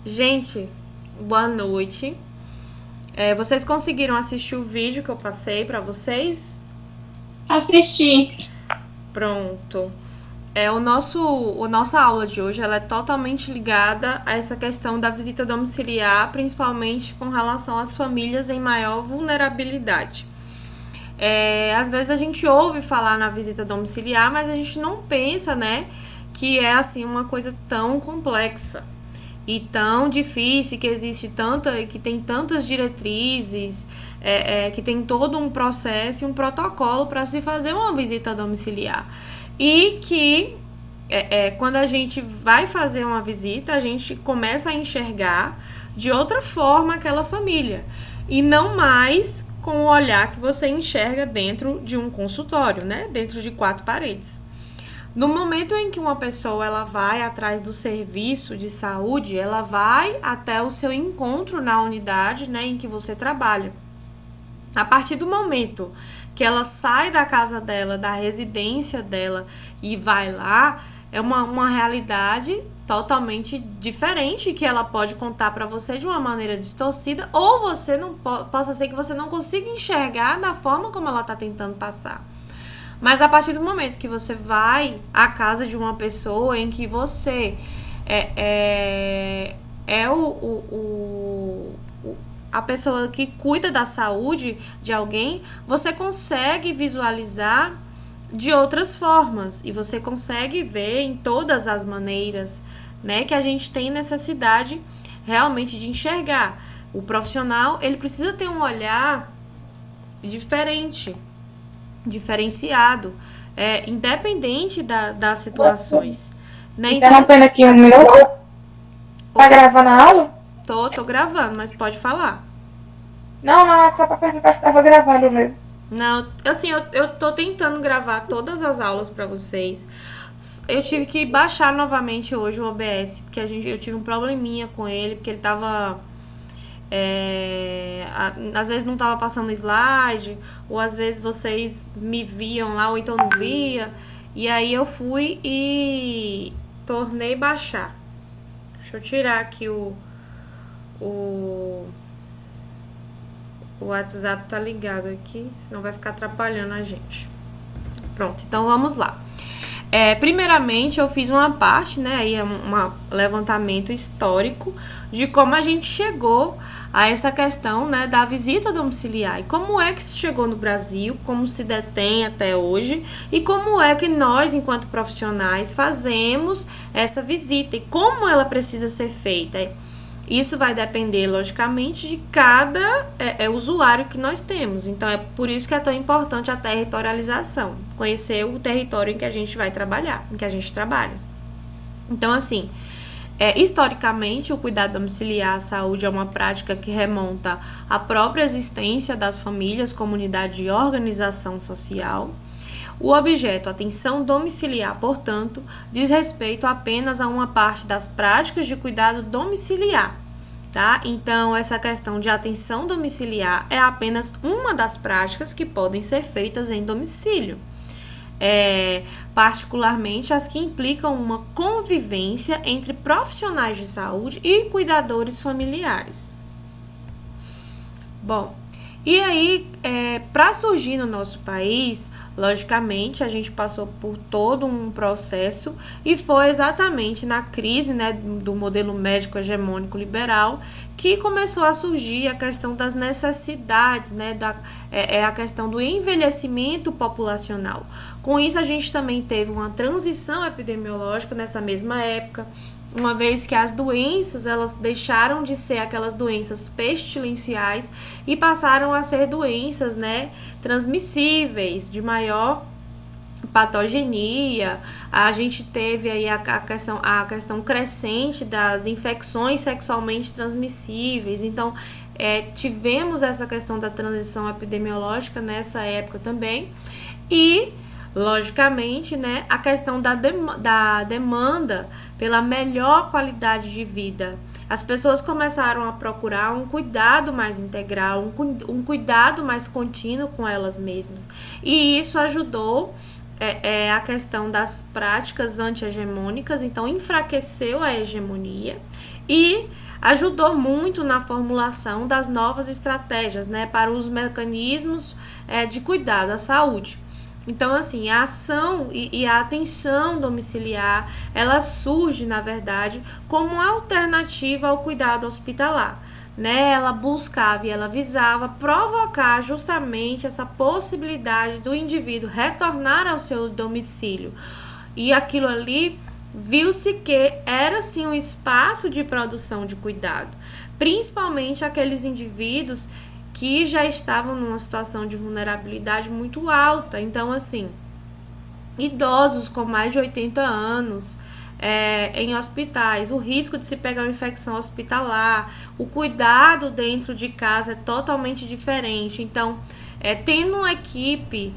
Gente, boa noite. Vocês conseguiram assistir o vídeo que eu passei pra vocês? Assisti. Pronto. Nossa aula de hoje ela é totalmente ligada a essa questão da visita domiciliar, principalmente com relação às famílias em maior vulnerabilidade. Às vezes a gente ouve falar na visita domiciliar, mas a gente não pensa, né, que é assim uma coisa tão complexa e tão difícil, que tem tantas diretrizes, que tem todo um processo e um protocolo para se fazer uma visita domiciliar. E que quando a gente vai fazer uma visita, a gente começa a enxergar de outra forma aquela família. E não mais com o olhar que você enxerga dentro de um consultório, né? Dentro de quatro paredes. No momento em que uma pessoa ela vai atrás do serviço de saúde, ela vai até o seu encontro na unidade, né, em que você trabalha. A partir do momento que ela sai da casa dela, da residência dela e vai lá, é uma realidade totalmente diferente que ela pode contar para você de uma maneira distorcida, ou você não possa ser que você não consiga enxergar da forma como ela está tentando passar. Mas a partir do momento que você vai à casa de uma pessoa em que você é a pessoa que cuida da saúde de alguém, você consegue visualizar de outras formas e você consegue ver em todas as maneiras, né, que a gente tem necessidade realmente de enxergar. O profissional, ele precisa ter um olhar diferente, diferenciado, independente das situações, né? Então, Interrompendo aqui um minuto. Tá oi, gravando a aula? tô gravando, mas pode falar. Não, não, é só pra perguntar se tava gravando mesmo. Não, assim, eu tô tentando gravar todas as aulas pra vocês. Eu tive que baixar novamente hoje o OBS, porque eu tive um probleminha com ele, porque ele tava. Às vezes não tava passando slide, ou às vezes vocês me viam lá, ou então não via. E aí eu fui e tornei baixar. Deixa eu tirar aqui o, o WhatsApp tá ligado aqui, senão vai ficar atrapalhando a gente. Pronto, então vamos lá. Primeiramente, eu fiz uma parte, né, aí é um levantamento histórico de como a gente chegou a essa questão, né, da visita domiciliar e como é que se chegou no Brasil, como se detém até hoje e como é que nós, enquanto profissionais, fazemos essa visita e como ela precisa ser feita. Isso vai depender, logicamente, de cada usuário que nós temos. Então, é por isso que é tão importante a territorialização, conhecer o território em que a gente vai trabalhar, em que a gente trabalha. Então, assim, historicamente, o cuidado domiciliar à saúde é uma prática que remonta à própria existência das famílias, comunidade e organização social. O objeto atenção domiciliar, portanto, diz respeito apenas a uma parte das práticas de cuidado domiciliar, tá? Então, essa questão de atenção domiciliar é apenas uma das práticas que podem ser feitas em domicílio. Particularmente as que implicam uma convivência entre profissionais de saúde e cuidadores familiares. Bom, e aí, para surgir no nosso país, logicamente, a gente passou por todo um processo e foi exatamente na crise, né, do modelo médico hegemônico liberal que começou a surgir a questão das necessidades, né, a questão do envelhecimento populacional. Com isso, a gente também teve uma transição epidemiológica nessa mesma época, uma vez que as doenças elas deixaram de ser aquelas doenças pestilenciais e passaram a ser doenças, né, transmissíveis, de maior patogenia. A gente teve aí a questão crescente das infecções sexualmente transmissíveis. Então, tivemos essa questão da transição epidemiológica nessa época também. E logicamente, né, a questão da demanda pela melhor qualidade de vida. As pessoas começaram a procurar um cuidado mais integral, um cuidado mais contínuo com elas mesmas. E isso ajudou a questão das práticas anti-hegemônicas, então enfraqueceu a hegemonia e ajudou muito na formulação das novas estratégias, né, para os mecanismos de cuidado à saúde. Então, assim, a ação e a atenção domiciliar, ela surge, na verdade, como alternativa ao cuidado hospitalar. Né? Ela buscava e ela visava provocar justamente essa possibilidade do indivíduo retornar ao seu domicílio. E aquilo ali viu-se que era sim um espaço de produção de cuidado, principalmente aqueles indivíduos que já estavam numa situação de vulnerabilidade muito alta. Então, assim, idosos com mais de 80 anos em hospitais, o risco de se pegar uma infecção hospitalar, o cuidado dentro de casa é totalmente diferente. Então, tendo uma equipe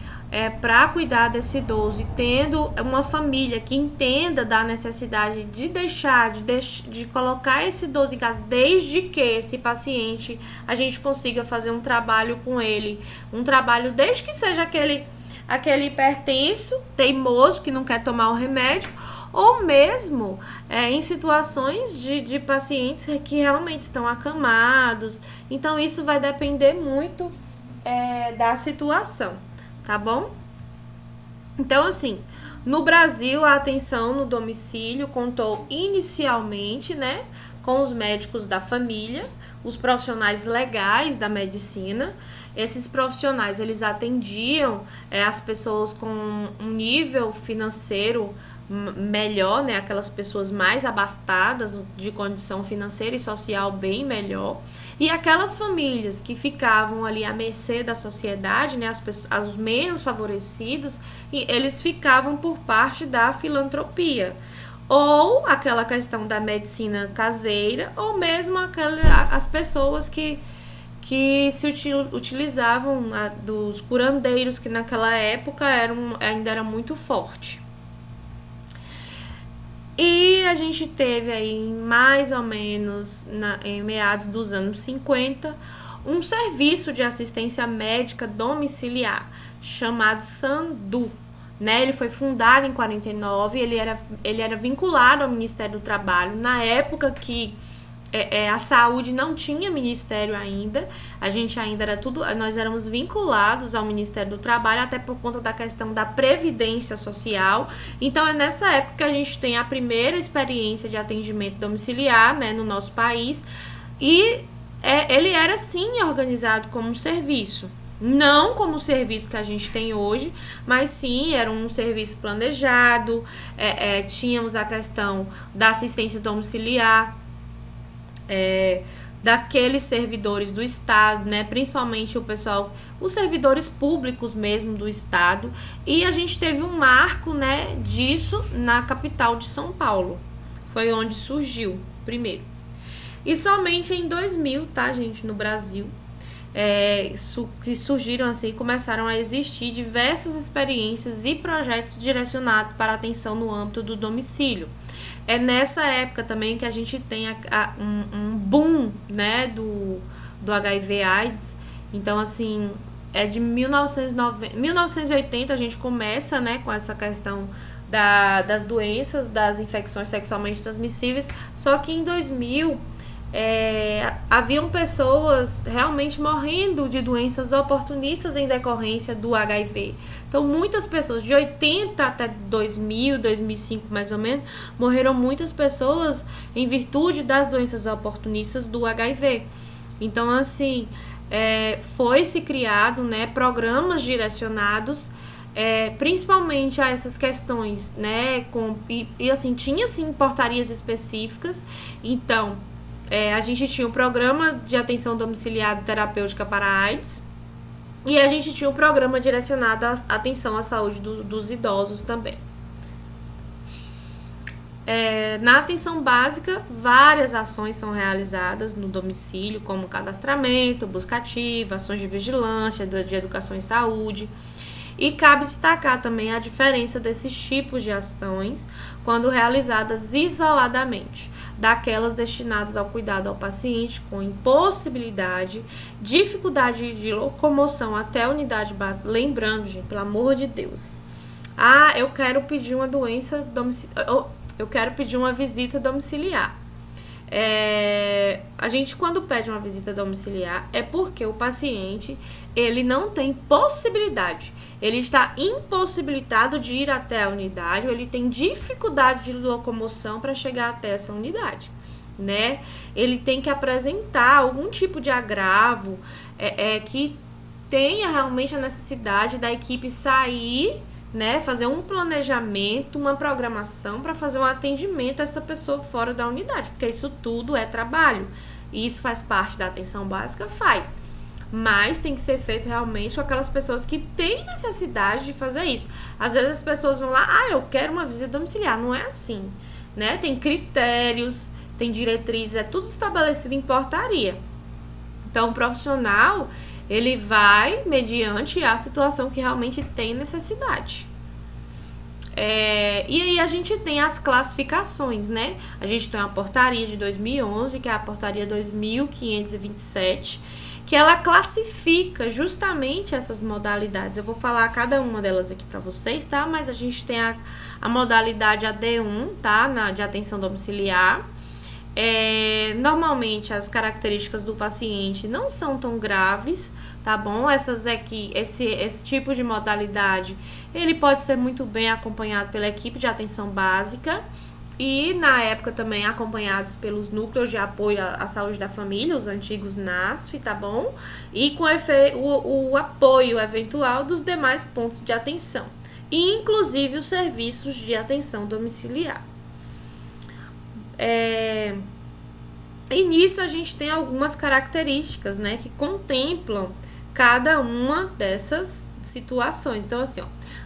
para cuidar desse idoso e tendo uma família que entenda da necessidade de deixar, de colocar esse idoso em casa, desde que esse paciente, a gente consiga fazer um trabalho com ele, um trabalho desde que seja aquele hipertenso, teimoso, que não quer tomar o remédio, ou mesmo em situações de pacientes que realmente estão acamados. Então, isso vai depender muito da situação, tá bom? Então, assim, no Brasil, a atenção no domicílio contou inicialmente, né, com os médicos da família, os profissionais legais da medicina. Esses profissionais, eles atendiam as pessoas com um nível financeiro melhor, né, aquelas pessoas mais abastadas, de condição financeira e social bem melhor, e aquelas famílias que ficavam ali à mercê da sociedade, né, os menos favorecidos, e eles ficavam por parte da filantropia, ou aquela questão da medicina caseira, ou mesmo as pessoas que se utilizavam dos curandeiros, que naquela época ainda era muito forte. E a gente teve aí, mais ou menos em meados dos anos 50, um serviço de assistência médica domiciliar chamado SAMDU. Né? Ele foi fundado em 49, ele era vinculado ao Ministério do Trabalho, na época que a saúde não tinha ministério ainda, a gente ainda era nós éramos vinculados ao Ministério do Trabalho, até por conta da questão da previdência social. Então é nessa época que a gente tem a primeira experiência de atendimento domiciliar, né, no nosso país, e ele era sim organizado como um serviço. Não como o serviço que a gente tem hoje, mas sim, era um serviço planejado, tínhamos a questão da assistência domiciliar, daqueles servidores do Estado, né, principalmente os servidores públicos mesmo do Estado, e a gente teve um marco, né, disso na capital de São Paulo, foi onde surgiu primeiro, e somente em 2000, tá, gente, no Brasil, que surgiram assim, começaram a existir diversas experiências e projetos direcionados para a atenção no âmbito do domicílio. É nessa época também que a gente tem um boom, né, do HIV/AIDS. Então, assim, de 1980 a gente começa, né, com essa questão das doenças, das infecções sexualmente transmissíveis. Só que em 2000 haviam pessoas realmente morrendo de doenças oportunistas em decorrência do HIV. Então, muitas pessoas, de 80 até 2000, 2005 mais ou menos, morreram muitas pessoas em virtude das doenças oportunistas do HIV. Então, assim, foi-se criado, né, programas direcionados principalmente a essas questões, né, e assim, tinha sim portarias específicas. Então, a gente tinha um programa de atenção domiciliar terapêutica para a AIDS, e a gente tinha um programa direcionado à atenção à saúde dos idosos também. Na atenção básica, várias ações são realizadas no domicílio, como cadastramento, busca ativa, ações de vigilância, de educação em saúde. E cabe destacar também a diferença desses tipos de ações quando realizadas isoladamente, daquelas destinadas ao cuidado ao paciente com impossibilidade, dificuldade de locomoção até a unidade básica. Lembrando, gente, pelo amor de Deus, eu quero pedir eu quero pedir uma visita domiciliar. a gente quando pede uma visita domiciliar é porque o paciente, ele não tem possibilidade, ele está impossibilitado de ir até a unidade, ou ele tem dificuldade de locomoção para chegar até essa unidade, né? Ele tem que apresentar algum tipo de agravo que tenha realmente a necessidade da equipe sair, né, fazer um planejamento, uma programação para fazer um atendimento a essa pessoa fora da unidade, porque isso tudo é trabalho, e isso faz parte da atenção básica, faz, mas tem que ser feito realmente com aquelas pessoas que têm necessidade de fazer isso. Às vezes as pessoas vão lá, eu quero uma visita domiciliar, não é assim, né, tem critérios, tem diretrizes, é tudo estabelecido em portaria. Então, o profissional, ele vai mediante a situação que realmente tem necessidade. E aí a gente tem as classificações, né? A gente tem a portaria de 2011, que é a portaria 2527, que ela classifica justamente essas modalidades. Eu vou falar cada uma delas aqui para vocês, tá? Mas a gente tem a modalidade AD1, tá? De atenção domiciliar. Normalmente as características do paciente não são tão graves, tá bom? Esse tipo de modalidade, ele pode ser muito bem acompanhado pela equipe de atenção básica e na época também acompanhados pelos núcleos de apoio à saúde da família, os antigos NASF, tá bom? E com o apoio eventual dos demais pontos de atenção, e inclusive os serviços de atenção domiciliar. E nisso a gente tem algumas características, né, que contemplam cada uma dessas situações. Então, assim,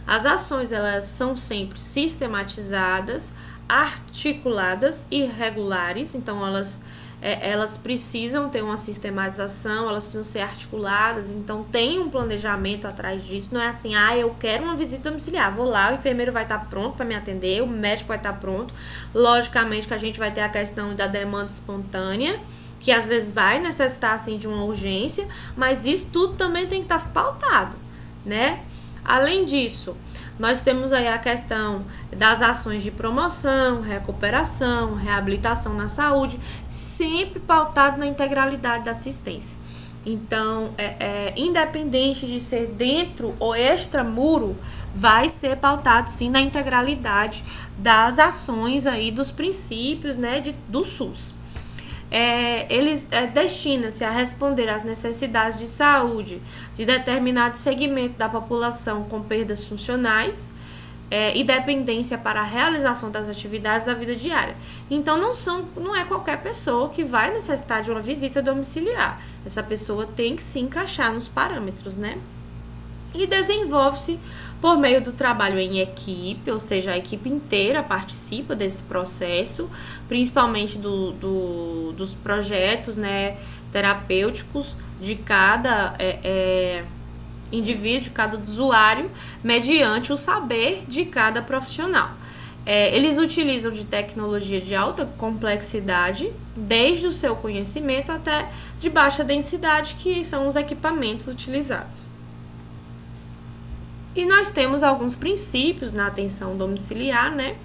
as ações, elas são sempre sistematizadas, articuladas e regulares. Então, elas precisam ter uma sistematização, elas precisam ser articuladas, então tem um planejamento atrás disso, não é assim, eu quero uma visita domiciliar, vou lá, o enfermeiro vai estar pronto para me atender, o médico vai estar pronto, logicamente que a gente vai ter a questão da demanda espontânea, que às vezes vai necessitar assim de uma urgência, mas isso tudo também tem que estar pautado, né? Além disso, nós temos aí a questão das ações de promoção, recuperação, reabilitação na saúde, sempre pautado na integralidade da assistência. Então, independente de ser dentro ou extramuro, vai ser pautado sim na integralidade das ações aí, dos princípios, né, do SUS. Eles destinam-se a responder às necessidades de saúde de determinado segmento da população com perdas funcionais e dependência para a realização das atividades da vida diária. Então, não é qualquer pessoa que vai necessitar de uma visita domiciliar. Essa pessoa tem que se encaixar nos parâmetros, né? E desenvolve-se por meio do trabalho em equipe, ou seja, a equipe inteira participa desse processo, principalmente dos projetos, né, terapêuticos de cada indivíduo, de cada usuário, mediante o saber de cada profissional. Eles utilizam de tecnologia de alta complexidade, desde o seu conhecimento até de baixa densidade, que são os equipamentos utilizados. E nós temos alguns princípios na atenção domiciliar, né?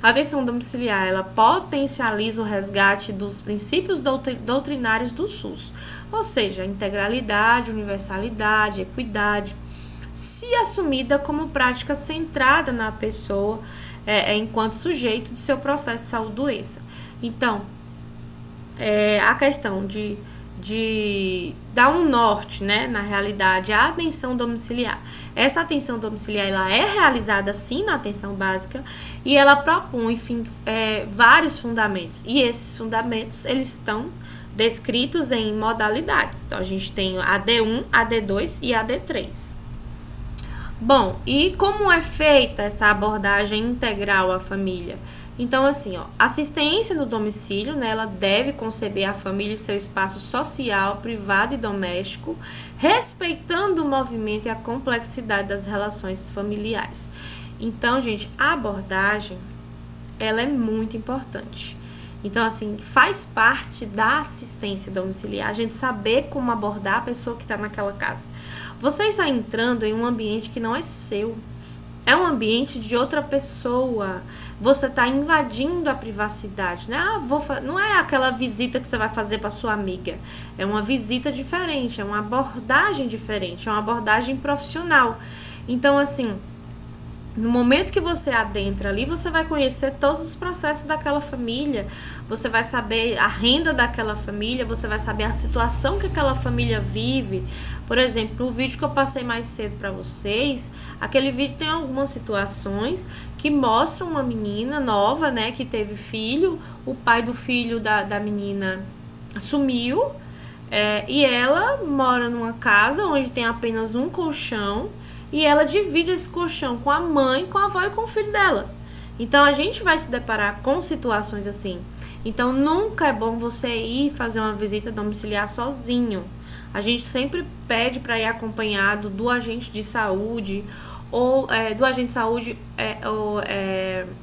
A atenção domiciliar, ela potencializa o resgate dos princípios doutrinários do SUS, ou seja, integralidade, universalidade, equidade, se assumida como prática centrada na pessoa enquanto sujeito do seu processo de saúde-doença. Então, a questão de dar um norte, né, na realidade, a atenção domiciliar. Essa atenção domiciliar, ela é realizada sim na atenção básica e ela propõe vários fundamentos. E esses fundamentos, eles estão descritos em modalidades. Então, a gente tem a AD1, AD2 e AD3. Bom, e como é feita essa abordagem integral à família? Então, assim, assistência no domicílio, né, ela deve conceber a família e seu espaço social, privado e doméstico, respeitando o movimento e a complexidade das relações familiares. Então, gente, a abordagem, ela é muito importante. Então, assim, faz parte da assistência domiciliar, a gente saber como abordar a pessoa que está naquela casa. Você está entrando em um ambiente que não é seu. é um ambiente de outra pessoa. Você está invadindo a privacidade, né? Não é aquela visita que você vai fazer para sua amiga. É uma visita diferente, é uma abordagem diferente, é uma abordagem profissional. Então, assim, no momento que você adentra ali, você vai conhecer todos os processos daquela família, você vai saber a renda daquela família, você vai saber a situação que aquela família vive. Por exemplo, o vídeo que eu passei mais cedo para vocês, aquele vídeo tem algumas situações que mostram uma menina nova, né, que teve filho, o pai do filho da menina sumiu, e ela mora numa casa onde tem apenas um colchão, e ela divide esse colchão com a mãe, com a avó e com o filho dela. Então, a gente vai se deparar com situações assim. Então, nunca é bom você ir fazer uma visita domiciliar sozinho. A gente sempre pede para ir acompanhado do agente de saúde, ou do agente de saúde,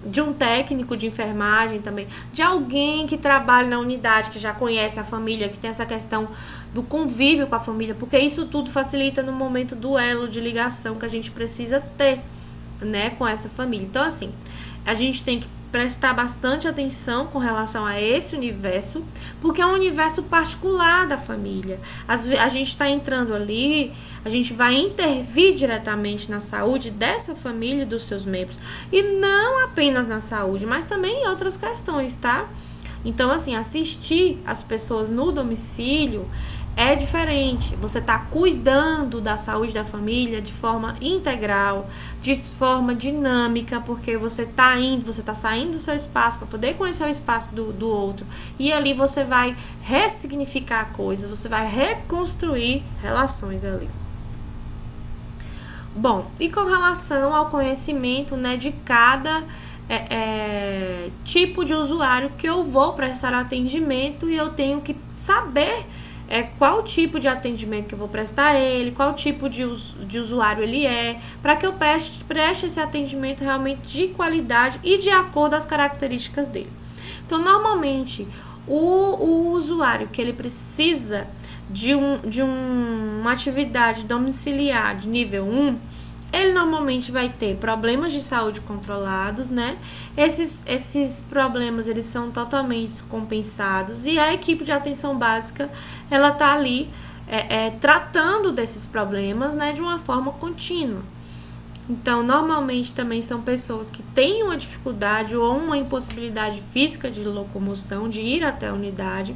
de um técnico de enfermagem também, de alguém que trabalha na unidade, que já conhece a família, que tem essa questão do convívio com a família, porque isso tudo facilita no momento do elo de ligação que a gente precisa ter, né, com essa família. Então, assim, a gente tem que prestar bastante atenção com relação a esse universo, porque é um universo particular da família. A gente está entrando ali, a gente vai intervir diretamente na saúde dessa família e dos seus membros, e não apenas na saúde, mas também em outras questões, tá? Então, assim, assistir as pessoas no domicílio é diferente. Você está cuidando da saúde da família de forma integral, de forma dinâmica, porque você está saindo do seu espaço para poder conhecer o espaço do outro. E ali você vai ressignificar coisas, você vai reconstruir relações ali. Bom, e com relação ao conhecimento, né, de cada tipo de usuário que eu vou prestar atendimento, e eu tenho que saber qual tipo de atendimento que eu vou prestar a ele, qual tipo de usuário ele para que eu preste esse atendimento realmente de qualidade e de acordo às características dele. Então, normalmente, o usuário que ele precisa de uma atividade domiciliar de nível 1, ele normalmente vai ter problemas de saúde controlados, né? Esses problemas, eles são totalmente compensados, e a equipe de atenção básica, ela tá ali tratando desses problemas, né, de uma forma contínua. Então, normalmente também são pessoas que têm uma dificuldade ou uma impossibilidade física de locomoção, de ir até a unidade.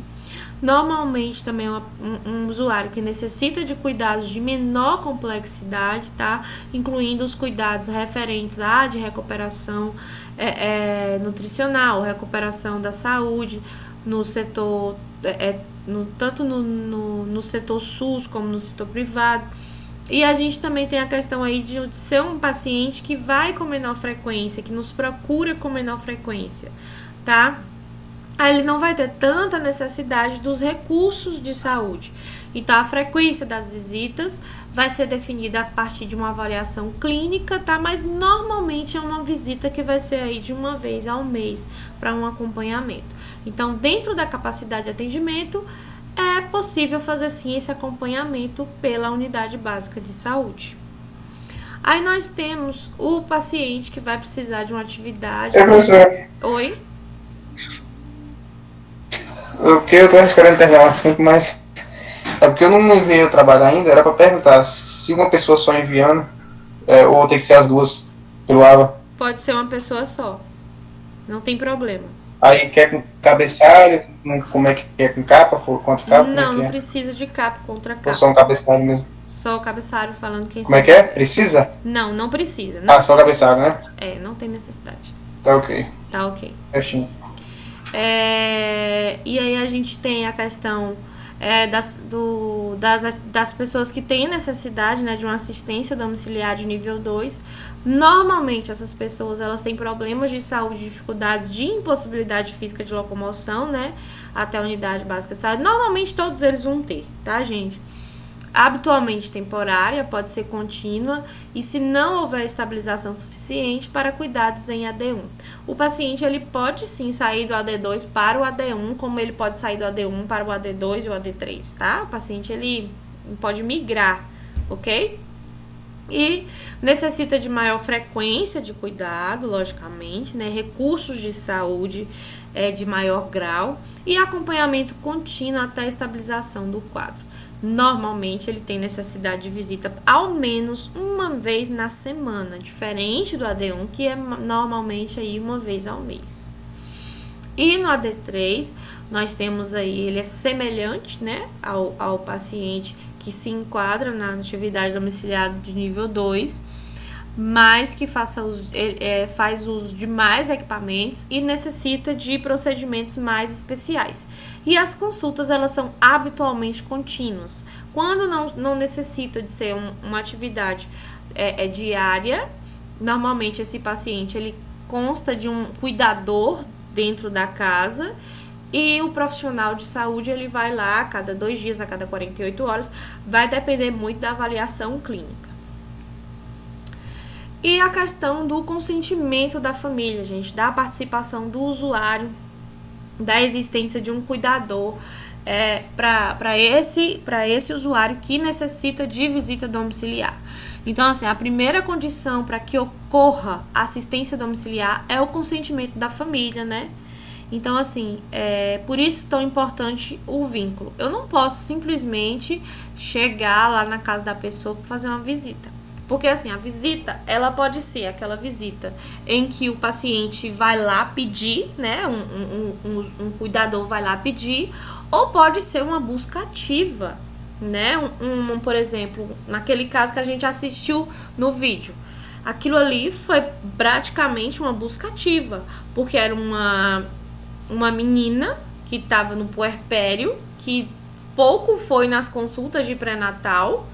Normalmente também é um usuário que necessita de cuidados de menor complexidade, tá? Incluindo os cuidados referentes de recuperação nutricional, recuperação da saúde no setor, tanto no setor SUS como no setor privado. E a gente também tem a questão aí de ser um paciente que vai com menor frequência, que nos procura com menor frequência, tá? Aí ele não vai ter tanta necessidade dos recursos de saúde. Então, a frequência das visitas vai ser definida a partir de uma avaliação clínica, tá? Mas normalmente é uma visita que vai ser aí de uma vez ao mês para um acompanhamento. Então, dentro da capacidade de atendimento, é possível fazer sim esse acompanhamento pela unidade básica de saúde. Aí nós temos o paciente que vai precisar de uma atividade. Oi? O que eu tô esperando terminar o assunto, mas é porque eu não enviei o trabalho ainda, era para perguntar se uma pessoa só enviando, ou tem que ser as duas pelo AVA. Pode ser uma pessoa só, não tem problema. Aí quer com cabeçalho, como é que quer com capa, contra capa? Não precisa de capa contra capa. Ou só um cabeçalho mesmo? Só o cabeçalho falando quem Como é que é? Precisa? Não precisa. Não só o cabeçalho, né? Não tem necessidade. Tá ok. Tá ok. Certinho. E aí a gente tem a questão das pessoas que têm necessidade, né, de uma assistência domiciliar de nível 2. Normalmente essas pessoas, elas têm problemas de saúde, dificuldades de impossibilidade física de locomoção, né, até a unidade básica de saúde. Normalmente todos eles vão ter, tá, gente? Habitualmente temporária, pode ser contínua, e se não houver estabilização suficiente, para cuidados em AD1. O paciente, ele pode sim sair do AD2 para o AD1, como ele pode sair do AD1 para o AD2 e o AD3, tá? O paciente, ele pode migrar, ok? E necessita de maior frequência de cuidado, logicamente, né? Recursos de saúde de maior grau e acompanhamento contínuo até a estabilização do quadro. Normalmente ele tem necessidade de visita ao menos uma vez na semana, diferente do AD1, que é normalmente aí uma vez ao mês. E no AD3, nós temos aí, ele é semelhante, né, ao paciente que se enquadra na atividade domiciliar de nível 2, mas que faz uso de mais equipamentos e necessita de procedimentos mais especiais. E as consultas, elas são habitualmente contínuas. Quando não necessita de ser uma atividade diária, normalmente esse paciente, ele consta de um cuidador dentro da casa e o profissional de saúde, ele vai lá a cada 2 dias, a cada 48 horas, vai depender muito da avaliação clínica. E a questão do consentimento da família, gente, da participação do usuário, da existência de um cuidador para esse usuário que necessita de visita domiciliar. Então, assim, a primeira condição para que ocorra assistência domiciliar é o consentimento da família, né? Então, assim, por isso tão importante o vínculo. Eu não posso simplesmente chegar lá na casa da pessoa para fazer uma visita. Porque, assim, a visita, ela pode ser aquela visita em que o paciente vai lá pedir, né? Um cuidador vai lá pedir, ou pode ser uma busca ativa, né? Por exemplo, naquele caso que a gente assistiu no vídeo. Aquilo ali foi praticamente uma busca ativa, porque era uma menina que estava no puerpério, que pouco foi nas consultas de pré-natal.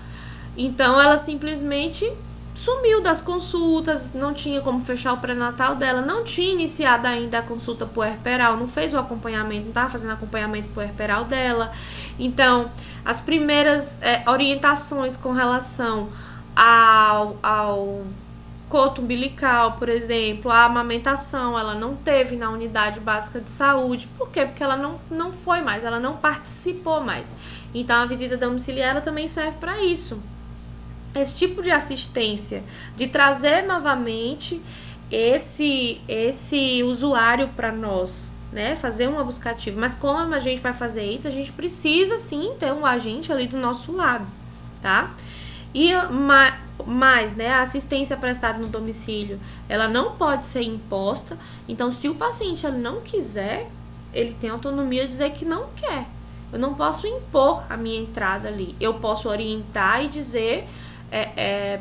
Então, ela simplesmente sumiu das consultas, não tinha como fechar o pré-natal dela, não tinha iniciado ainda a consulta puerperal, não fez o acompanhamento, não estava fazendo acompanhamento puerperal dela. Então, as primeiras orientações com relação ao coto umbilical, por exemplo, a amamentação, ela não teve na unidade básica de saúde. Por quê? Porque ela não foi mais, ela não participou mais. Então, a visita domiciliar, ela também serve para isso. Esse tipo de assistência, de trazer novamente esse usuário para nós, né? Fazer uma busca ativa. Mas como a gente vai fazer isso, a gente precisa sim ter um agente ali do nosso lado, tá? E mais, né, a assistência prestada no domicílio, ela não pode ser imposta. Então, se o paciente ele não quiser, ele tem autonomia de dizer que não quer. Eu não posso impor a minha entrada ali. Eu posso orientar e dizer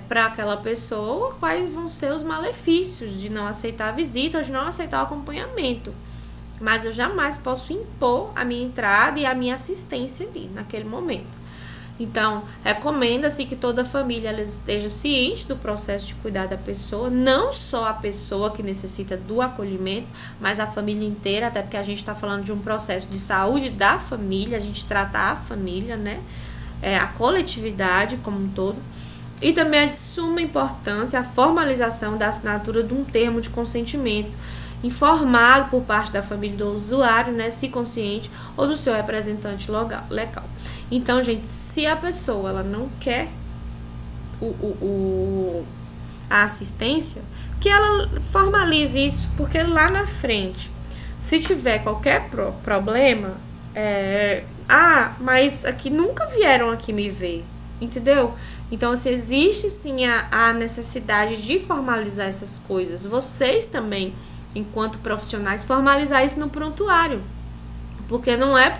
para aquela pessoa quais vão ser os malefícios de não aceitar a visita ou de não aceitar o acompanhamento. Mas eu jamais posso impor a minha entrada e a minha assistência ali, naquele momento. Então, recomenda-se que toda a família ela esteja ciente do processo de cuidar da pessoa, não só a pessoa que necessita do acolhimento, mas a família inteira, até porque a gente está falando de um processo de saúde da família, a gente trata a família, né? A coletividade como um todo. E também é de suma importância a formalização da assinatura de um termo de consentimento informado por parte da família do usuário, né, se consciente, ou do seu representante legal. Então, gente, se a pessoa ela não quer a assistência, que ela formalize isso, porque lá na frente, se tiver qualquer problema, mas aqui nunca vieram aqui me ver, entendeu? Então, se existe sim a necessidade de formalizar essas coisas, vocês também, enquanto profissionais, formalizar isso no prontuário. Porque não é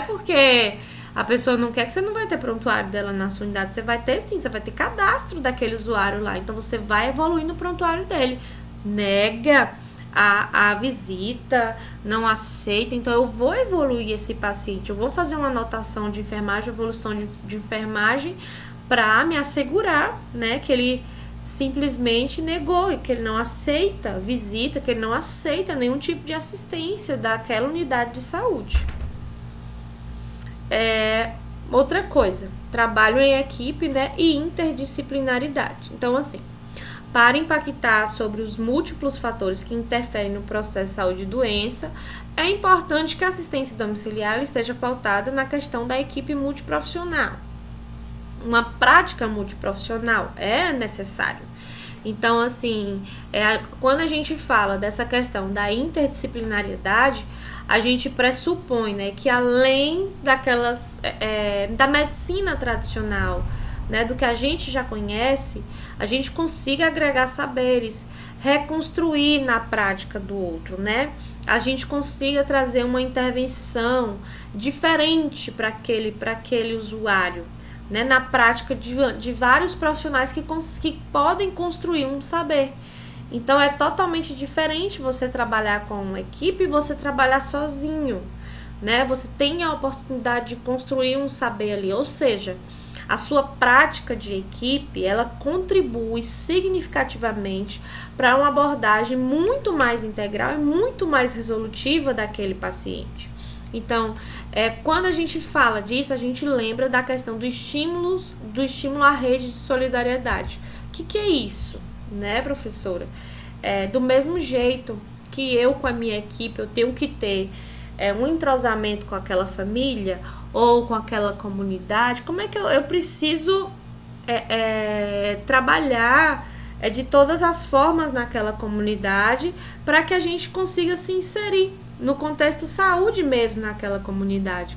porque a pessoa não quer que você não vai ter prontuário dela na sua unidade. Você vai ter sim, você vai ter cadastro daquele usuário lá. Então, você vai evoluir no prontuário dele. Nega a visita, não aceita. Então, eu vou evoluir esse paciente. Eu vou fazer uma anotação de enfermagem, evolução de enfermagem, para me assegurar, né, que ele simplesmente negou, que ele não aceita visita, que ele não aceita nenhum tipo de assistência daquela unidade de saúde. Outra coisa, trabalho em equipe, né, e interdisciplinaridade. Então, assim, para impactar sobre os múltiplos fatores que interferem no processo de saúde e doença, é importante que a assistência domiciliar esteja pautada na questão da equipe multiprofissional. uma prática multiprofissional, é necessário. Então, assim, quando a gente fala dessa questão da interdisciplinariedade, a gente pressupõe, né, que além da medicina tradicional, né, do que a gente já conhece, a gente consiga agregar saberes, reconstruir na prática do outro, né? A gente consiga trazer uma intervenção diferente para aquele usuário, né, na prática de vários profissionais que podem construir um saber. Então é totalmente diferente você trabalhar com uma equipe e você trabalhar sozinho, né? Você tem a oportunidade de construir um saber ali, ou seja, a sua prática de equipe, ela contribui significativamente para uma abordagem muito mais integral e muito mais resolutiva daquele paciente. Então, quando a gente fala disso, a gente lembra da questão do estímulo à rede de solidariedade. O que é isso, né, professora? Do mesmo jeito que eu com a minha equipe, eu tenho que ter um entrosamento com aquela família ou com aquela comunidade, como é que eu preciso trabalhar de todas as formas naquela comunidade para que a gente consiga se inserir no contexto saúde mesmo naquela comunidade.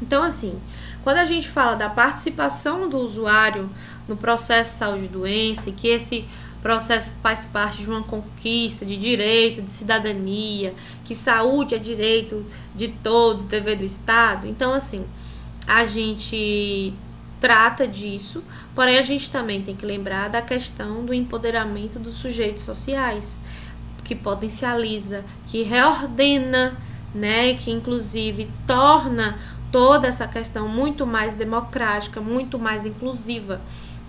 Então, assim, quando a gente fala da participação do usuário no processo de saúde e doença, e que esse processo faz parte de uma conquista de direito, de cidadania, que saúde é direito de todos, dever do Estado. Então, assim, a gente trata disso, porém a gente também tem que lembrar da questão do empoderamento dos sujeitos sociais, que potencializa, que reordena, né, que inclusive torna toda essa questão muito mais democrática, muito mais inclusiva.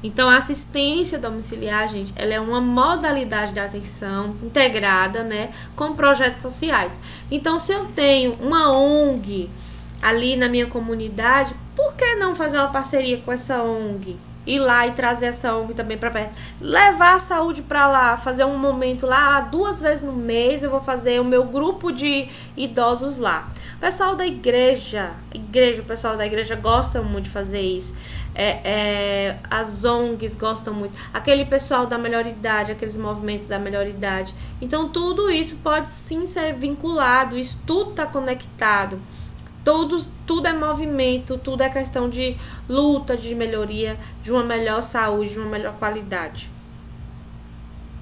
Então, a assistência domiciliar, gente, ela é uma modalidade de atenção integrada, né, com projetos sociais. Então, se eu tenho uma ONG ali na minha comunidade, por que não fazer uma parceria com essa ONG? Ir lá e trazer essa ONG também para perto. Levar a saúde para lá, fazer um momento lá, 2 vezes no mês eu vou fazer o meu grupo de idosos lá. O pessoal da igreja, o pessoal da igreja gosta muito de fazer isso. As ONGs gostam muito. Aquele pessoal da melhor idade, aqueles movimentos da melhor idade. Então, tudo isso pode sim ser vinculado, isso tudo está conectado. Tudo é movimento, tudo é questão de luta, de melhoria, de uma melhor saúde, de uma melhor qualidade.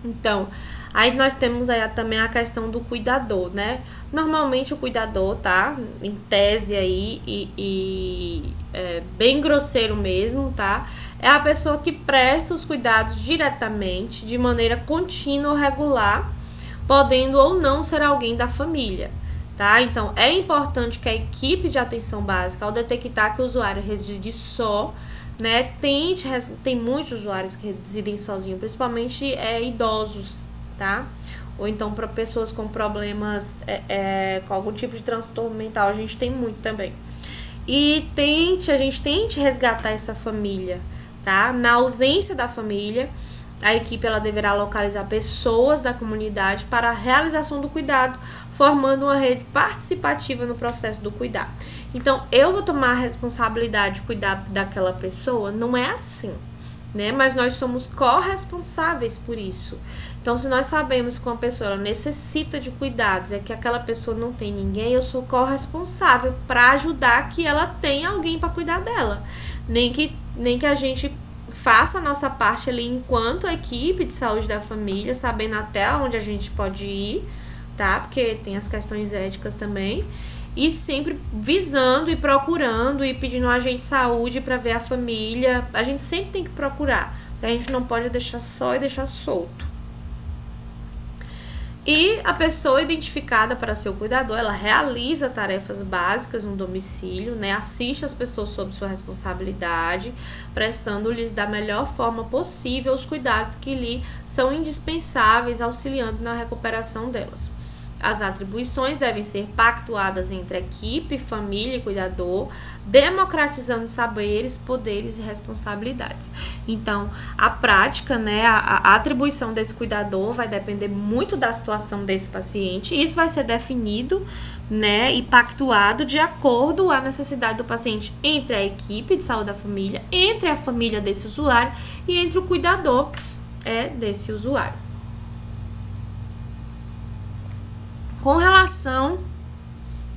Então, aí nós temos aí também a questão do cuidador, né? Normalmente o cuidador, tá? Em tese aí, e bem grosseiro mesmo, tá? É a pessoa que presta os cuidados diretamente, de maneira contínua ou regular, podendo ou não ser alguém da família. Tá? Então, é importante que a equipe de atenção básica, ao detectar que o usuário reside só, né, tem muitos usuários que residem sozinhos, principalmente idosos, tá? Ou então para pessoas com problemas, com algum tipo de transtorno mental, a gente tem muito também. E a gente tente resgatar essa família, tá? Na ausência da família, a equipe ela deverá localizar pessoas da comunidade para a realização do cuidado, formando uma rede participativa no processo do cuidado. Então, eu vou tomar a responsabilidade de cuidar daquela pessoa? Não é assim, né? Mas nós somos corresponsáveis por isso. Então, se nós sabemos que uma pessoa ela necessita de cuidados, que aquela pessoa não tem ninguém, eu sou corresponsável para ajudar que ela tenha alguém para cuidar dela. Nem que a gente faça a nossa parte ali enquanto a equipe de saúde da família, sabendo até onde a gente pode ir, tá? Porque tem as questões éticas também. E sempre visando e procurando e pedindo um agente de saúde para ver a família. A gente sempre tem que procurar. A gente não pode deixar só e deixar solto. E a pessoa identificada para ser o cuidador, ela realiza tarefas básicas no domicílio, né? Assiste as pessoas sob sua responsabilidade, prestando-lhes da melhor forma possível os cuidados que lhe são indispensáveis, auxiliando na recuperação delas. As atribuições devem ser pactuadas entre equipe, família e cuidador, democratizando saberes, poderes e responsabilidades. Então, a prática, né, a atribuição desse cuidador vai depender muito da situação desse paciente. Isso vai ser definido, né, e pactuado de acordo com a necessidade do paciente entre a equipe de saúde da família, entre a família desse usuário e entre o cuidador desse usuário. Com relação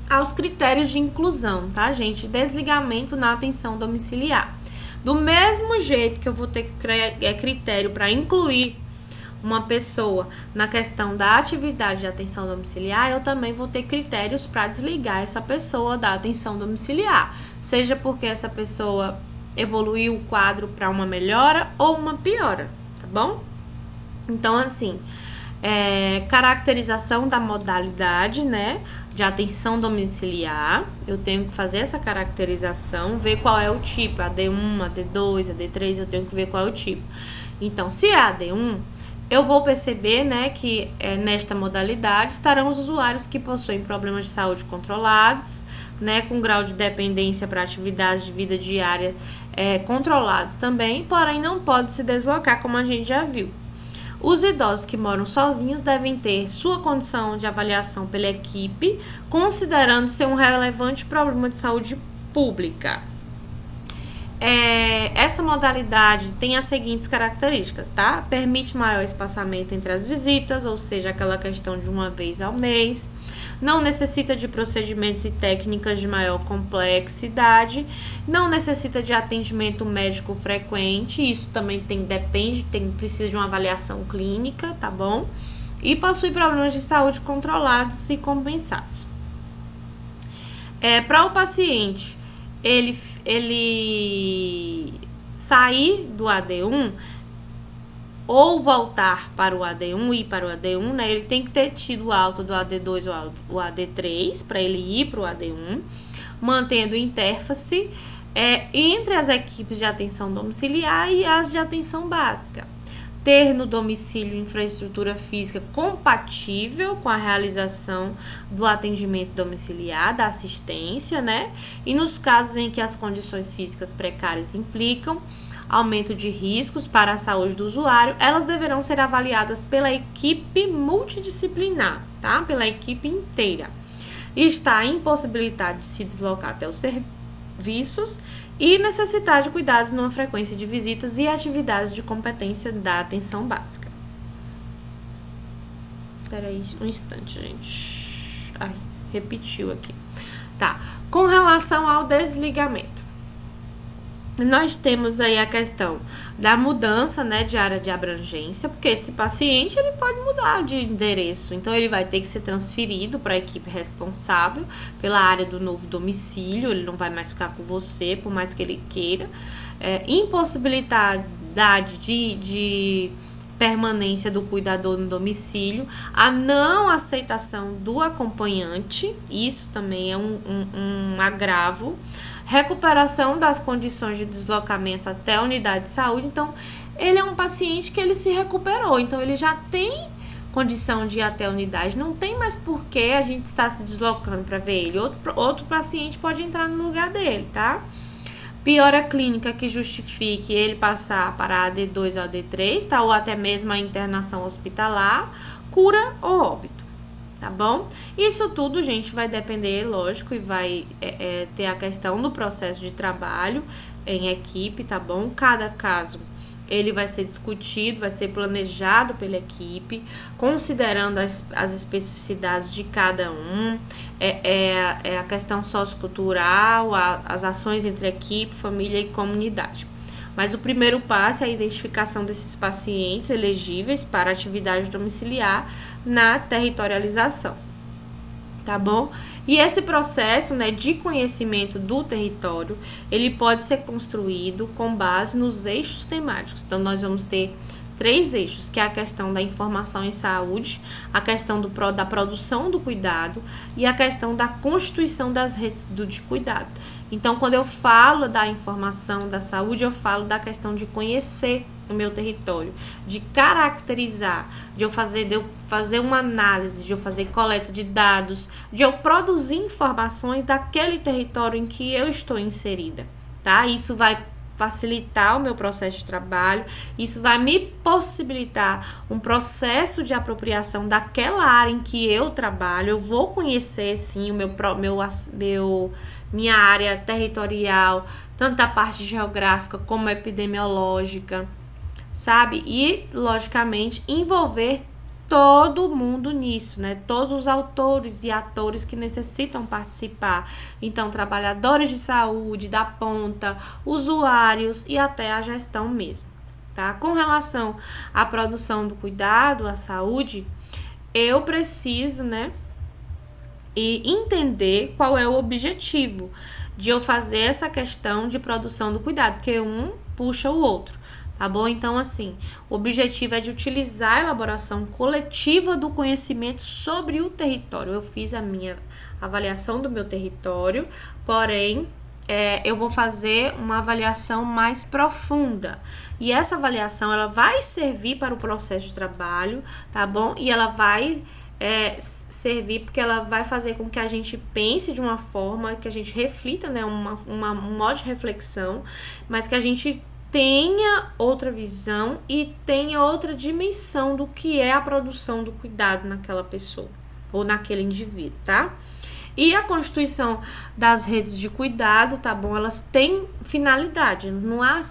aos critérios de inclusão, tá, gente? Desligamento na atenção domiciliar. Do mesmo jeito que eu vou ter critério para incluir uma pessoa na questão da atividade de atenção domiciliar, eu também vou ter critérios para desligar essa pessoa da atenção domiciliar. Seja porque essa pessoa evoluiu o quadro para uma melhora ou uma piora, tá bom? Então, assim, caracterização da modalidade, né, de atenção domiciliar. Eu tenho que fazer essa caracterização, ver qual é o tipo, AD1, AD2, AD3, eu tenho que ver qual é o tipo. Então, se é AD1, eu vou perceber, né, que nesta modalidade estarão os usuários que possuem problemas de saúde controlados, né, com grau de dependência para atividades de vida diária controlados também, porém não pode se deslocar, como a gente já viu. Os idosos que moram sozinhos devem ter sua condição de avaliação pela equipe, considerando ser um relevante problema de saúde pública. Essa modalidade tem as seguintes características, tá? Permite maior espaçamento entre as visitas, ou seja, aquela questão de uma vez ao mês. Não necessita de procedimentos e técnicas de maior complexidade. Não necessita de atendimento médico frequente. Isso também precisa de uma avaliação clínica, tá bom? E possui problemas de saúde controlados e compensados. Para o paciente ele sair do AD1 ou voltar para o AD1 e ir para o AD1, né, ele tem que ter tido alta do AD2 ou AD3 para ele ir para o AD1, mantendo interface entre as equipes de atenção domiciliar e as de atenção básica. Ter no domicílio infraestrutura física compatível com a realização do atendimento domiciliar, da assistência, né? E nos casos em que as condições físicas precárias implicam aumento de riscos para a saúde do usuário, elas deverão ser avaliadas pela equipe multidisciplinar, tá? Pela equipe inteira. E está impossibilitado de se deslocar até os serviços e necessitar de cuidados numa frequência de visitas e atividades de competência da atenção básica. Espera aí um instante, gente. Ai, repetiu aqui. Tá. Com relação ao desligamento, nós temos aí a questão da mudança, né, de área de abrangência, porque esse paciente ele pode mudar de endereço, então ele vai ter que ser transferido para a equipe responsável pela área do novo domicílio, ele não vai mais ficar com você, por mais que ele queira. Impossibilidade de permanência do cuidador no domicílio, a não aceitação do acompanhante, isso também é um agravo. Recuperação das condições de deslocamento até a unidade de saúde. Então, ele é um paciente que ele se recuperou, então ele já tem condição de ir até a unidade, não tem mais por que a gente estar se deslocando para ver ele. Outro paciente pode entrar no lugar dele, tá? Piora clínica que justifique ele passar para a AD2 ou AD3, tá? Ou até mesmo a internação hospitalar, cura ou óbito. Tá bom? Isso tudo, gente, vai depender, lógico, e vai ter a questão do processo de trabalho em equipe, tá bom? Cada caso, ele vai ser discutido, vai ser planejado pela equipe, considerando as especificidades de cada um, a questão sociocultural, as ações entre equipe, família e comunidade. Mas o primeiro passo é a identificação desses pacientes elegíveis para atividade domiciliar na territorialização, tá bom? E esse processo, né, de conhecimento do território, ele pode ser construído com base nos eixos temáticos. Então, nós vamos ter 3 eixos, que é a questão da informação em saúde, a questão da produção do cuidado e a questão da constituição das redes de cuidado. Então, quando eu falo da informação da saúde, eu falo da questão de conhecer o meu território, de caracterizar, de eu fazer uma análise, de eu fazer coleta de dados, de eu produzir informações daquele território em que eu estou inserida, tá? Isso vai facilitar o meu processo de trabalho, isso vai me possibilitar um processo de apropriação daquela área em que eu trabalho. Eu vou conhecer, sim, minha área territorial, tanto a parte geográfica como epidemiológica, sabe? E, logicamente, envolver todo mundo nisso, né? Todos os autores e atores que necessitam participar. Então, trabalhadores de saúde, da ponta, usuários e até a gestão mesmo, tá? Com relação à produção do cuidado, à saúde, eu preciso, né, e entender qual é o objetivo de eu fazer essa questão de produção do cuidado, porque um puxa o outro. Tá bom? Então, assim, o objetivo é de utilizar a elaboração coletiva do conhecimento sobre o território. Eu fiz a minha avaliação do meu território, porém, eu vou fazer uma avaliação mais profunda. E essa avaliação, ela vai servir para o processo de trabalho, tá bom? E ela vai servir porque ela vai fazer com que a gente pense de uma forma, que a gente reflita, né? Um modo de reflexão, mas que a gente tenha outra visão e tenha outra dimensão do que é a produção do cuidado naquela pessoa ou naquele indivíduo, tá? E a constituição das redes de cuidado, tá bom? Elas têm finalidade, não há,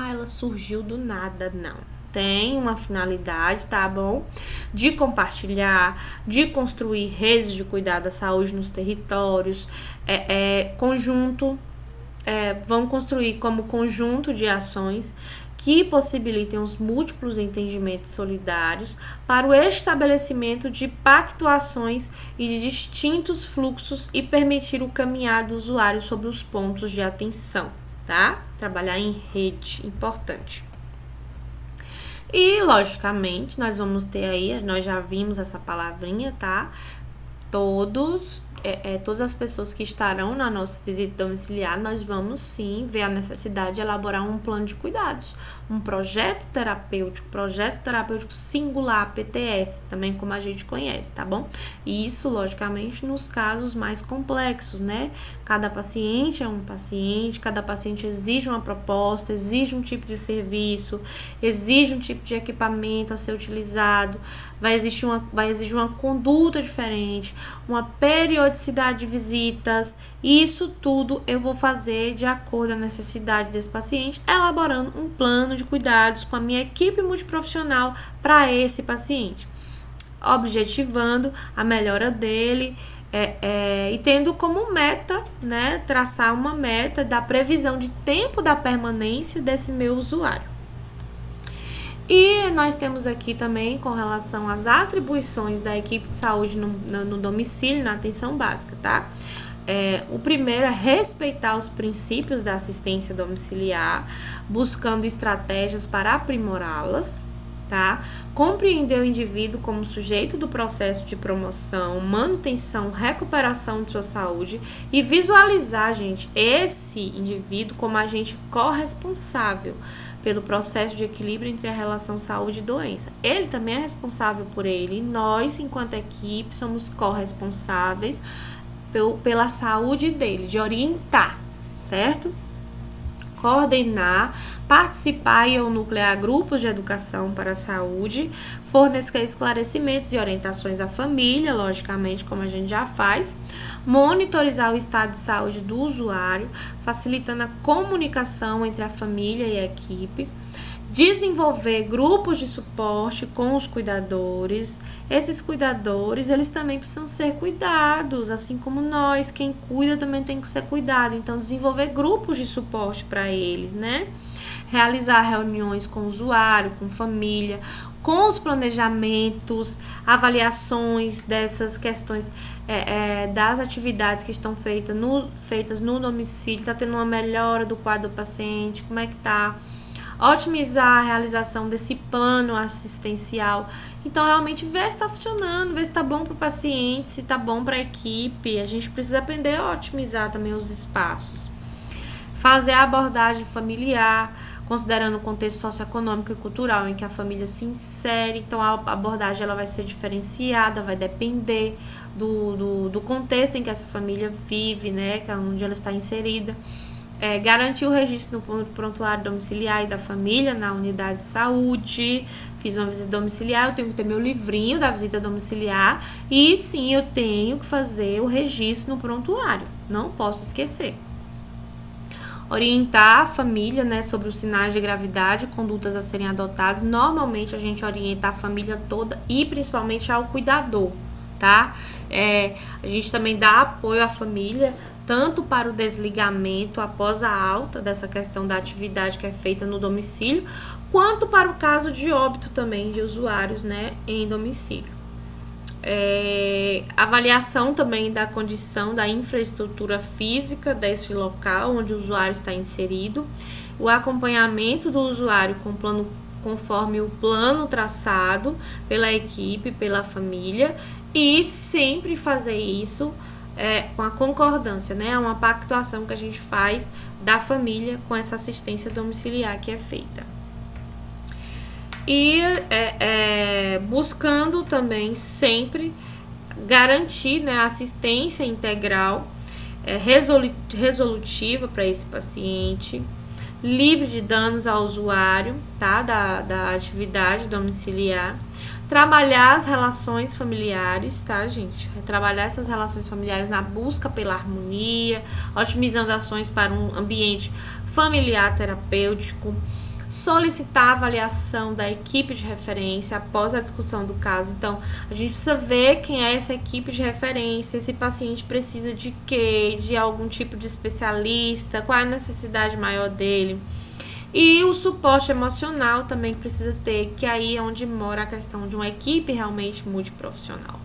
ela surgiu do nada, não. Tem uma finalidade, tá bom? De compartilhar, de construir redes de cuidado da saúde nos territórios, vão construir como conjunto de ações que possibilitem os múltiplos entendimentos solidários para o estabelecimento de pactuações e de distintos fluxos e permitir o caminhar do usuário sobre os pontos de atenção, tá? Trabalhar em rede, importante. E, logicamente, nós vamos ter aí, nós já vimos essa palavrinha, tá? Todas as pessoas que estarão na nossa visita domiciliar, nós vamos sim ver a necessidade de elaborar um plano de cuidados, um projeto terapêutico singular, PTS, também como a gente conhece, tá bom? E isso, logicamente, nos casos mais complexos, né? Cada paciente é um paciente, cada paciente exige uma proposta, exige um tipo de serviço, exige um tipo de equipamento a ser utilizado, vai exigir uma conduta diferente, uma periodicidade de visitas, e isso tudo eu vou fazer de acordo com a necessidade desse paciente, elaborando um plano de cuidados com a minha equipe multiprofissional para esse paciente, objetivando a melhora dele e tendo como meta, né, traçar uma meta da previsão de tempo da permanência desse meu usuário. E nós temos aqui também com relação às atribuições da equipe de saúde no domicílio, na atenção básica, tá? O primeiro é respeitar os princípios da assistência domiciliar, buscando estratégias para aprimorá-las, tá? Compreender o indivíduo como sujeito do processo de promoção, manutenção, recuperação de sua saúde e visualizar, gente, esse indivíduo como agente corresponsável pelo processo de equilíbrio entre a relação saúde e doença. Ele também é responsável por ele. Nós, enquanto equipe, somos corresponsáveis pela saúde dele, de orientar, certo? Coordenar, participar e ou nuclear grupos de educação para a saúde, fornecer esclarecimentos e orientações à família, logicamente, como a gente já faz, monitorizar o estado de saúde do usuário, facilitando a comunicação entre a família e a equipe, desenvolver grupos de suporte com os cuidadores. Esses cuidadores, eles também precisam ser cuidados, assim como nós, quem cuida também tem que ser cuidado. Então, desenvolver grupos de suporte para eles, né? Realizar reuniões com o usuário, com família, com os planejamentos, avaliações dessas questões das atividades que estão feitas no domicílio, está tendo uma melhora do quadro do paciente, como é que está? Otimizar a realização desse plano assistencial. Então, realmente, ver se está funcionando, ver se está bom para o paciente, se está bom para a equipe. A gente precisa aprender a otimizar também os espaços. Fazer a abordagem familiar, considerando o contexto socioeconômico e cultural em que a família se insere. Então, a abordagem ela vai ser diferenciada, vai depender do contexto em que essa família vive, né, onde ela está inserida. Garantir o registro no prontuário domiciliar e da família na unidade de saúde. Fiz uma visita domiciliar, eu tenho que ter meu livrinho da visita domiciliar e sim, eu tenho que fazer o registro no prontuário, não posso esquecer. Orientar a família, né, sobre os sinais de gravidade, condutas a serem adotadas. Normalmente a gente orienta a família toda e principalmente ao cuidador, tá? A gente também dá apoio à família, tanto para o desligamento após a alta dessa questão da atividade que é feita no domicílio, quanto para o caso de óbito também de usuários, né, em domicílio. Avaliação também da condição da infraestrutura física desse local onde o usuário está inserido, o acompanhamento do usuário conforme o plano traçado pela equipe, pela família, e sempre fazer isso com a concordância, né? É uma pactuação que a gente faz da família com essa assistência domiciliar que é feita. E buscando também sempre garantir, né, assistência integral, resolutiva para esse paciente, livre de danos ao usuário, tá, da atividade domiciliar. Trabalhar as relações familiares, tá, gente? Trabalhar essas relações familiares na busca pela harmonia, otimizando ações para um ambiente familiar terapêutico. Solicitar a avaliação da equipe de referência após a discussão do caso. Então, a gente precisa ver quem é essa equipe de referência, esse paciente precisa de quê, de algum tipo de especialista, qual é a necessidade maior dele. E o suporte emocional também precisa ter, que aí é onde mora a questão de uma equipe realmente multiprofissional.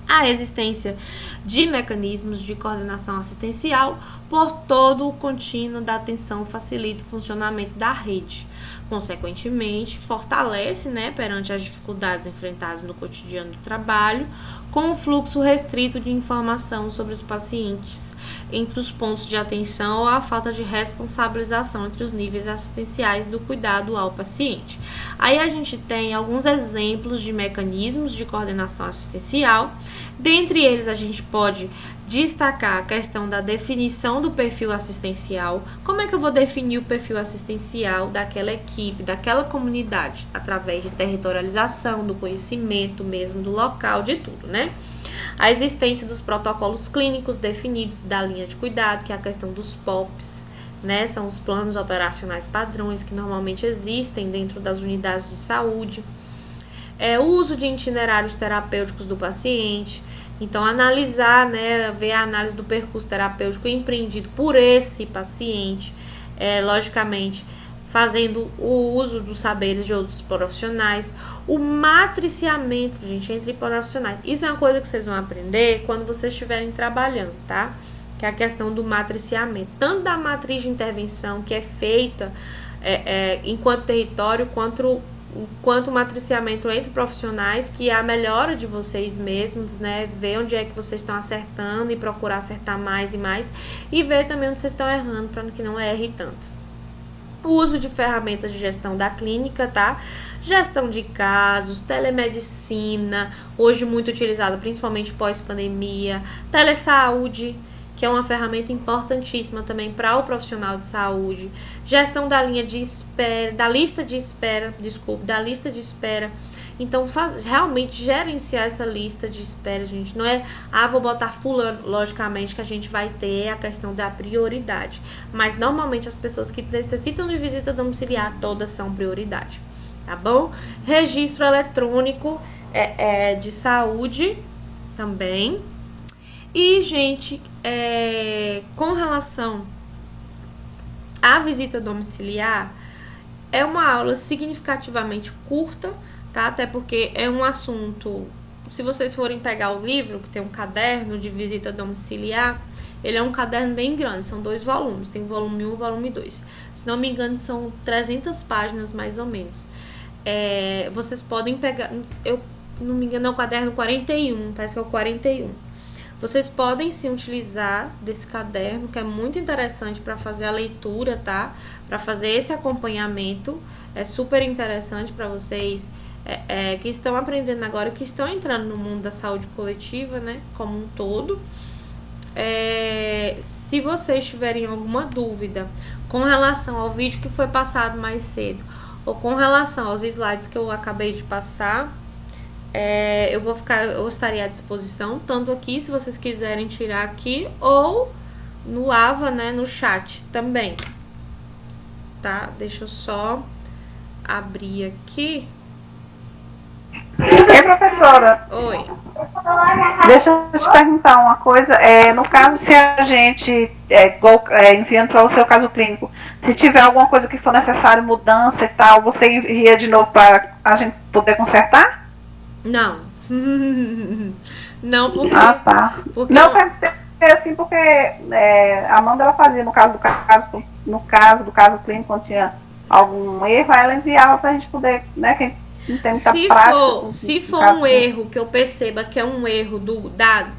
A existência de mecanismos de coordenação assistencial por todo o contínuo da atenção facilita o funcionamento da rede. Consequentemente, fortalece, né, perante as dificuldades enfrentadas no cotidiano do trabalho, com o fluxo restrito de informação sobre os pacientes entre os pontos de atenção ou a falta de responsabilização entre os níveis assistenciais do cuidado ao paciente. Aí a gente tem alguns exemplos de mecanismos de coordenação assistencial. Dentre eles, a gente pode destacar a questão da definição do perfil assistencial. Como é que eu vou definir o perfil assistencial daquela equipe, daquela comunidade? Através de territorialização, do conhecimento mesmo do local, de tudo, né? A existência dos protocolos clínicos definidos da linha de cuidado, que é a questão dos POPs, né? São os planos operacionais padrões que normalmente existem dentro das unidades de saúde. O uso de itinerários terapêuticos do paciente. Então, analisar, né, ver a análise do percurso terapêutico empreendido por esse paciente, logicamente, fazendo o uso dos saberes de outros profissionais. O matriciamento, gente, entre profissionais. Isso é uma coisa que vocês vão aprender quando vocês estiverem trabalhando, tá? Que é a questão do matriciamento. Tanto da matriz de intervenção, que é feita enquanto território, quanto o matriciamento entre profissionais, que é a melhora de vocês mesmos, né? Ver onde é que vocês estão acertando e procurar acertar mais e mais. E ver também onde vocês estão errando, para que não erre tanto. O uso de ferramentas de gestão da clínica, tá? Gestão de casos, telemedicina, hoje muito utilizada, principalmente pós-pandemia. Telesaúde, que é uma ferramenta importantíssima também para o profissional de saúde. Gestão da linha de espera, da lista de espera. Então, realmente gerenciar essa lista de espera, gente. Não é, vou botar fulano, logicamente que a gente vai ter a questão da prioridade. Mas, normalmente, as pessoas que necessitam de visita domiciliar, todas são prioridade, tá bom? Registro eletrônico de saúde também. E, gente, com relação à visita domiciliar, é uma aula significativamente curta, tá? Até porque é um assunto, se vocês forem pegar o livro, que tem um caderno de visita domiciliar, ele é um caderno bem grande, são 2 volumes, tem o volume 1 e o volume 2. Se não me engano, são 300 páginas, mais ou menos. Vocês podem pegar, eu não me engano, é o caderno 41, parece que é o 41. Vocês podem sim utilizar desse caderno, que é muito interessante para fazer a leitura, tá? Para fazer esse acompanhamento. É super interessante para vocês que estão aprendendo agora, que estão entrando no mundo da saúde coletiva, né? Como um todo. Se vocês tiverem alguma dúvida com relação ao vídeo que foi passado mais cedo, ou com relação aos slides que eu acabei de passar, eu estarei à disposição, tanto aqui, se vocês quiserem tirar aqui, ou no AVA, né, no chat também, tá? Deixa eu só abrir aqui. Ei, professora. Oi. Deixa eu te perguntar uma coisa. No caso, se a gente, enviando para o seu caso clínico, se tiver alguma coisa que for necessário, mudança e tal, você envia de novo para a gente poder consertar? Não. Não, porque... Ah, tá. Porque não, assim, porque a Amanda, ela fazia, no caso do caso clínico, quando tinha algum erro, ela enviava para a gente poder, né, quem não tem muita prática. Se for um erro que eu perceba que é um erro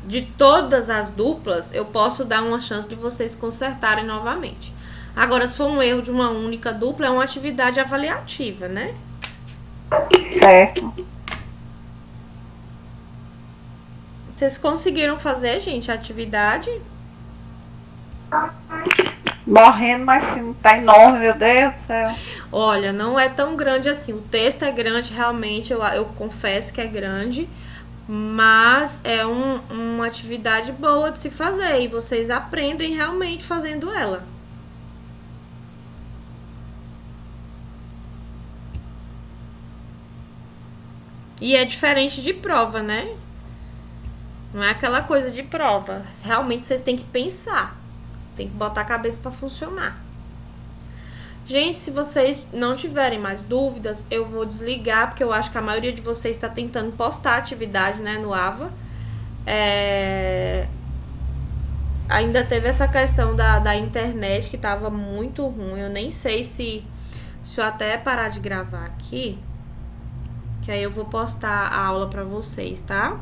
de todas as duplas, eu posso dar uma chance de vocês consertarem novamente. Agora, se for um erro de uma única dupla, é uma atividade avaliativa, né? Certo. Vocês conseguiram fazer, gente, a atividade? Morrendo, mas sim, tá enorme, meu Deus do céu. Olha, não é tão grande assim. O texto é grande, realmente, eu confesso que é grande. Mas é uma atividade boa de se fazer. E vocês aprendem realmente fazendo ela. E é diferente de prova, né? Não é aquela coisa de prova. Realmente vocês têm que pensar. Tem que botar a cabeça para funcionar. Gente, se vocês não tiverem mais dúvidas, eu vou desligar, porque eu acho que a maioria de vocês está tentando postar a atividade, né, no AVA. Ainda teve essa questão da internet, que estava muito ruim. Eu nem sei se eu até parar de gravar aqui, que aí eu vou postar a aula para vocês, tá?